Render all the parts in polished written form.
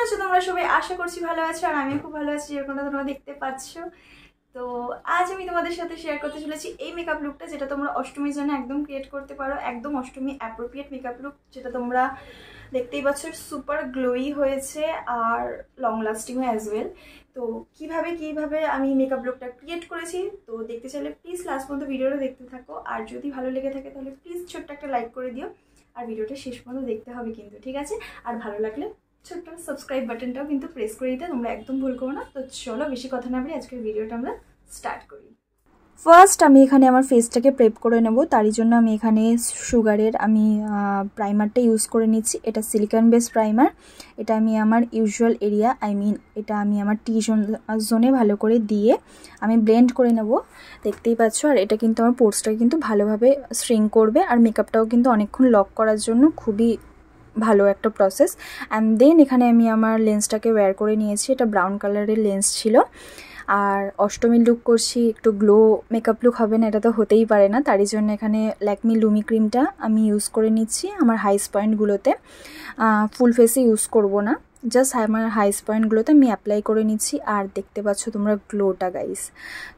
আছো তোমরা সবাই? আশা করছি ভালো আছো, আর আমিও খুব ভালো আছি, যেরকমটা তোমরা দেখতে পাচ্ছ। তো আজ আমি তোমাদের সাথে শেয়ার করতে চলেছি এই মেকআপ লুকটা, যেটা তোমরা অষ্টমীর জন্য একদম ক্রিয়েট করতে পারো। একদম অষ্টমী অ্যাপ্রোপ্রিয়েট মেকআপ লুক, যেটা তোমরা দেখতেই পাচ্ছ সুপার গ্লোই হয়েছে আর লং লাস্টিং অ্যাজ ওয়েল। তো কিভাবে আমি মেকআপ লুকটা ক্রিয়েট করেছি, তো দেখতে চাইলে প্লিজ লাস্ট পর্যন্ত ভিডিওটা দেখতে থাকো। আর যদি ভালো লেগে থাকে তাহলে প্লিজ ছোট্ট একটা লাইক করে দিও, আর ভিডিওটা শেষ পর্যন্ত দেখতে হবে কিন্তু, ঠিক আছে? আর ভালো লাগলে ছোট্ট সাবস্ক্রাইব বাটনটাও কিন্তু প্রেস করে দিতে তোমরা একদম ভুল করো না। তো চলো বেশি কথা না বলে আজকের ভিডিওটা আমরা স্টার্ট করি। ফার্স্ট আমি এখানে আমার ফেসটাকে প্রেপ করে নেব, তারই জন্য আমি এখানে সুগারের প্রাইমারটা ইউজ করে নিচ্ছি। এটা সিলিকন বেস প্রাইমার। এটা আমি আমার ইউজুয়াল এরিয়া এটা আমি আমার টি জোনে ভালো করে দিয়ে আমি ব্লেন্ড করে নেব, দেখতেই পাচ্ছ। আর এটা কিন্তু আমার পোর্সটাকে কিন্তু ভালোভাবে শ্রিঙ্ক করবে, আর মেকআপটাও কিন্তু অনেকক্ষণ লক করার জন্য খুবই ভালো একটা প্রসেস। অ্যান্ড দেন এখানে আমি আমার লেন্সটাকে ওয়্যার করে নিয়েছি। এটা ব্রাউন কালারের লেন্স ছিল। আর অষ্টমীর লুক করছি, একটু গ্লো মেকআপ লুক হবে না, এটা তো হতেই পারে না। তারই জন্য এখানে ল্যাকমি লুমি ক্রিমটা আমি ইউজ করে নিচ্ছি আমার হাইস পয়েন্টগুলোতে। ফুল ফেসে ইউজ করব না, জাস্ট আমার হাইস পয়েন্টগুলোতে আমি অ্যাপ্লাই করে নিচ্ছি। আর দেখতে পাচ্ছ তোমরা গ্লোটা গাইস।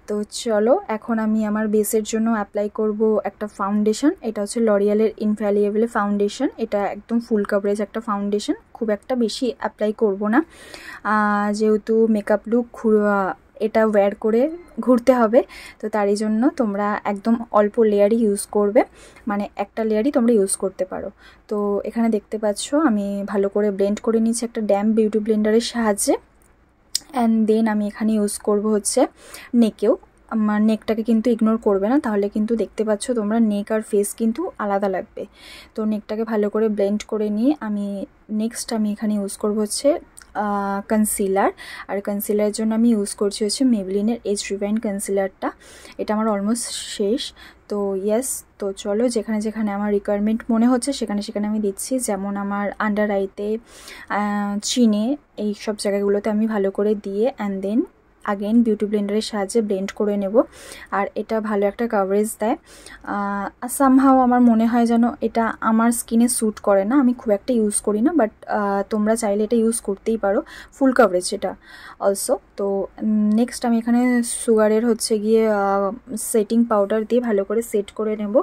তো চলো এখন আমি আমার বেসের জন্য অ্যাপ্লাই করব একটা ফাউন্ডেশন। এটা হচ্ছে লরিয়ালের ইনফ্যালিয়েবল ফাউন্ডেশন। এটা একদম ফুল কভারেজ একটা ফাউন্ডেশন, খুব একটা বেশি অ্যাপ্লাই করব না, যেহেতু মেকআপ লুক এটা ওয়্যার করে ঘুরতে হবে। তো তারই জন্য তোমরা একদম অল্প লেয়ারই ইউজ করবে, মানে একটা লেয়ারই তোমরা ইউজ করতে পারো। তো এখানে দেখতে পাচ্ছ আমি ভালো করে ব্লেন্ড করে নিচ্ছি একটা ড্যাম্প বিউটি ব্লেন্ডারের সাহায্যে। অ্যান্ড দেন আমি এখানে ইউজ করব হচ্ছে নেকেও। আমার নেকটাকে কিন্তু ইগনোর করবে না, তাহলে কিন্তু দেখতে পাচ্ছ তোমরা নেক আর ফেস কিন্তু আলাদা লাগবে। তো নেকটাকে ভালো করে ব্লেন্ড করে নিয়ে নেক্সট আমি এখানে ইউজ করব হচ্ছে কনসিলার। আর কনসিলারের জন্য আমি ইউজ করছি হচ্ছে মেবলিনের এজ রিভাইন কনসিলারটা। এটা আমার অলমোস্ট শেষ। তো ইয়েস, তো চলো যেখানে যেখানে আমার রিকোয়ারমেন্ট মনে হচ্ছে সেখানে সেখানে আমি দিচ্ছি। যেমন আমার আন্ডার আইতে, চিনে, এই সব জায়গাগুলোতে আমি ভালো করে দিয়ে অ্যান্ড দেন আগেন বিউটি ব্লেন্ডারের সাহায্যে ব্লেন্ড করে নেব। আর এটা ভালো একটা কভারেজ দেয়। সামহাও আমার মনে হয় যেন এটা আমার স্কিনে স্যুট করে না, আমি খুব একটা ইউজ করি না, বাট তোমরা চাইলে এটা ইউজ করতেই পারো, ফুল কভারেজ এটা অলসো। তো নেক্সট আমি এখানে সুগারের হচ্ছে গিয়ে সেটিং পাউডার দিয়ে ভালো করে সেট করে নেব।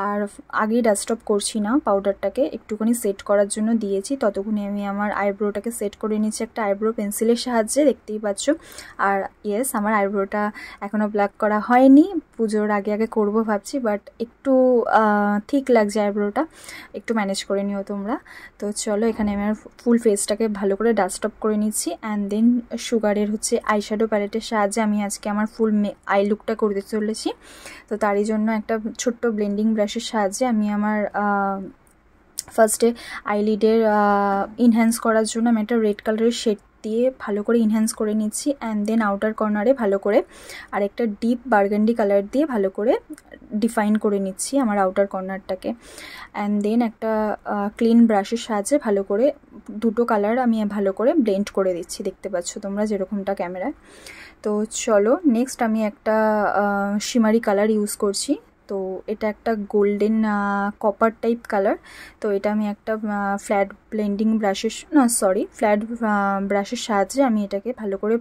আর আগেই ডাস্ট অফ করছি না, পাউডারটাকে একটুখানি সেট করার জন্য দিয়েছি। ততক্ষণে আমি আমার আইব্রোটাকে সেট করে নিচ্ছি একটা আইব্রো পেন্সিলের সাহায্যে, দেখতেই পাচ্ছ। আর ইয়েস, আমার আইব্রোটা এখনও ব্ল্যাক করা হয়নি, পুজোর আগে আগে করব ভাবছি, বাট একটু ঠিক লাগছে আইব্রোটা, একটু ম্যানেজ করে নিও তোমরা। তো চলো এখানে আমার ফুল ফেসটাকে ভালো করে ডাস্ট অফ করে নিচ্ছি। অ্যান্ড দেন সুগারের হচ্ছে আইশ্যাডো প্যালেটের সাহায্যে আমি আজকে আমার ফুল আই লুকটা করতে চলেছি। তো তারই জন্য একটা ছোট্ট ব্লেন্ডিং ব্রাশের সাহায্যে আমি আমার ফার্স্টে আইলিডের ইনহ্যান্স করার জন্য আমি একটা রেড কালারের শেড দিয়ে ভালো করে ইনহ্যান্স করে নিচ্ছি। অ্যান্ড দেন আউটার কর্নারে ভালো করে আর একটা ডিপ বার্গান্ডি কালার দিয়ে ভালো করে ডিফাইন করে নিচ্ছি আমার আউটার কর্নারটাকে। অ্যান্ড দেন একটা ক্লিন ব্রাশের সাহায্যে ভালো করে দুটো কালার আমি ভালো করে ব্লেন্ড করে দিচ্ছি, দেখতে পাচ্ছ তোমরা যেরকমটা ক্যামেরায়। তো চলো নেক্সট আমি একটা শিমারি কালার ইউজ করছি। তো এটা একটা গোল্ডেন কপার টাইপ কালার। তো এটা আমি একটা ফ্ল্যাট ব্রাশের সাহায্যে আমি এটাকে ভালো করে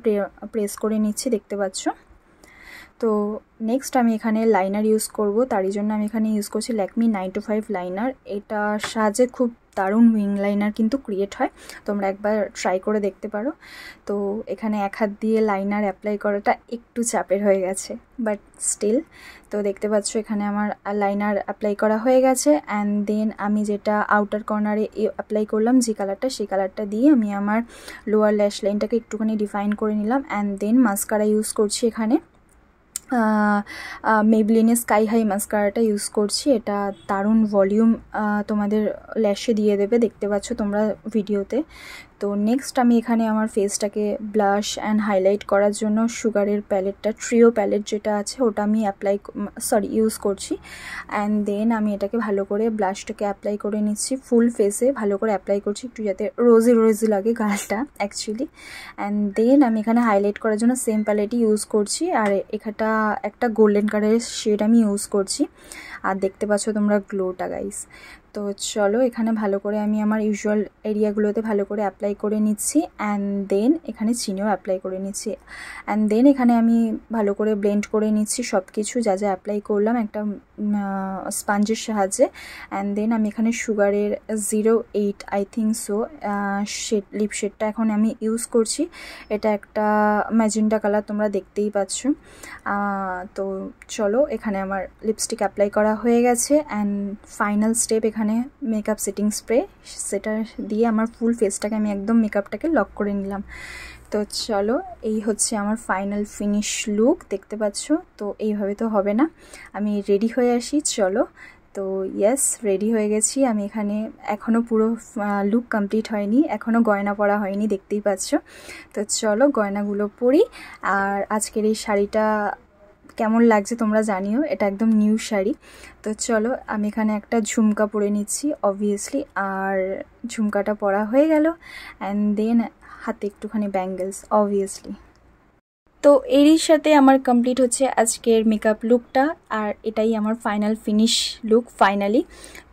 প্রেস করে নিচ্ছি, দেখতে পাচ্ছ। তো নেক্সট আমি এখানে লাইনার ইউজ করব, তারই জন্য আমি এখানে ইউজ করছি ল্যাকমি 925 লাইনার। এটার সাহায্যে খুব দারুণ উইং লাইনার কিন্তু ক্রিয়েট হয়, তোমরা একবার ট্রাই করে দেখতে পারো। তো এখানে এক হাত দিয়ে লাইনার অ্যাপ্লাই করাটা একটু চাপের হয়ে গেছে, বাট স্টিল। তো দেখতে পাচ্ছ এখানে আমার লাইনার অ্যাপ্লাই করা হয়ে গেছে। অ্যান্ড দেন আমি যেটা আউটার কর্নারে অ্যাপ্লাই করলাম যে কালারটা, সেই কালারটা দিয়ে আমি আমার লোয়ার ল্যাশ লাইনটাকে একটুখানি ডিফাইন করে নিলাম। অ্যান্ড দেন মাস্কারা ইউজ করছি এখানে, মেবলিনের স্কাই হাই মাস্কারাটা ইউজ করছি। এটা দারুণ ভলিউম তোমাদের ল্যাশে দিয়ে দেবে, দেখতে পাচ্ছ তোমরা ভিডিওতে। তো নেক্সট আমি এখানে আমার ফেসটাকে ব্লাশ অ্যান্ড হাইলাইট করার জন্য সুগারের প্যালেটটা, ট্রিও প্যালেট যেটা আছে ওটা আমি ইউজ করছি। অ্যান্ড দেন আমি এটাকে ভালো করে ব্লাশটাকে অ্যাপ্লাই করে নিচ্ছি, ফুল ফেসে ভালো করে অ্যাপ্লাই করছি, একটু যাতে রোজি লাগে গালটা অ্যাকচুয়ালি। অ্যান্ড দেন আমি এখানে হাইলাইট করার জন্য সেম প্যালেটই ইউজ করছি। আর এখানটা একটা গোল্ডেন কালারের শেড আমি ইউজ করছি। আর দেখতে পাচ্ছ তোমরা গ্লোটা গাইস। তো তো চলো এখানে ভালো করে আমি আমার ইউজুয়াল এরিয়াগুলোতে ভালো করে অ্যাপ্লাই করে নিচ্ছি, অ্যান্ড দেন এখানে চিনিও অ্যাপ্লাই করে নিচ্ছি, অ্যান্ড দেন এখানে আমি ভালো করে ব্লেন্ড করে নিচ্ছি সব কিছু যা যা অ্যাপ্লাই করলাম একটা স্পঞ্জের সাহায্যে। অ্যান্ড দেন আমি এখানে সুগারের 08 I think so shade, lip শেডটা এখন আমি ইউজ করছি। এটা একটা ম্যাজেন্টা কালার, তোমরা দেখতেই পাচ্ছ। তো চলো এখানে আমার লিপস্টিক অ্যাপ্লাই করা হয়ে গেছে, অ্যান্ড ফাইনাল স্টেপ এখানে মেকআপ সেটিং স্প্রে, সেটা দিয়ে আমার ফুল ফেসটাকে আমি একদম মেকআপটাকে লক করে নিলাম। তো চলো এই হচ্ছে আমার ফাইনাল ফিনিশ লুক, দেখতে পাচ্ছ। তো এইভাবে তো হবে না, আমি রেডি হয়ে আসি। চলো, তো ইয়েস রেডি হয়ে গেছি আমি। এখানে এখনও পুরো লুক কমপ্লিট হয়নি, এখনও গয়না পরা হয়নি, দেখতেই পাচ্ছ। তো চলো গয়নাগুলো পরি। আর আজকের এই শাড়িটা কেমন লাগছে তোমরা জানিও, এটা একদম নিউ শাড়ি। তো চলো আমি এখানে একটা ঝুমকা পরে নিচ্ছি অবভিয়াসলি, আর ঝুমকাটা পরা হয়ে গেল, অ্যান্ড দেন হাতে একটুখানি ব্যাঙ্গেলস অবভিয়াসলি। তো এরই সাথে আমার কমপ্লিট হচ্ছে আজকের মেকআপ লুকটা, আর এটাই আমার ফাইনাল ফিনিশ লুক ফাইনালি।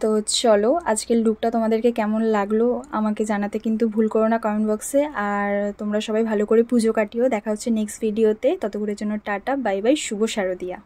তো চলো আজকের লুকটা তোমাদেরকে কেমন লাগলো আমাকে জানাতে কিন্তু ভুল করো না কমেন্ট বক্সে। আর তোমরা সবাই ভালো করে পুজো কাটিও। দেখা হচ্ছে নেক্সট ভিডিওতে, ততক্ষণের জন্য টাটা, বাই বাই, শুভ শারদিয়া।